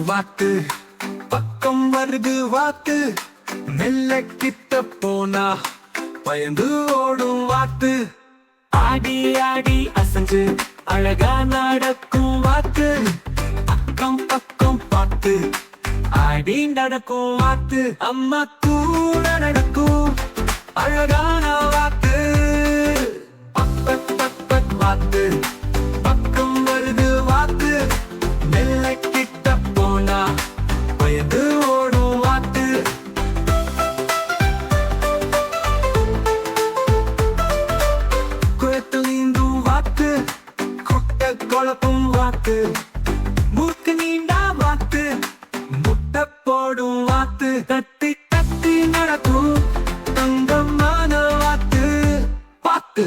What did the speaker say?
வாத்து பக்கம் வருது வாத்து மெல்ல கிட்ட போனா பயந்து ஓடும் வாத்து ஆடி ஆடி அசைஞ்சு அழகா நடக்கும் வாத்து பக்கம் பக்கம் பார்த்து ஆடி நடக்கும் வாத்து அம்மா கூட நடக்கும் அழகான வாத்து பக் பக் பக் வாத்து பக்கம் வருது வாத்து மெல்ல கிட்ட போனா பயந்து ஓடும் வாத்து குளத்தில் நீந்தும் வாத்து கொட்ட குழப்பும் வாத்து மூக்கு நீண்டா வாத்து முட்டை போடும் வாத்து தத்தி தத்தி நடக்கும் தங்கமான வாத்து வாத்து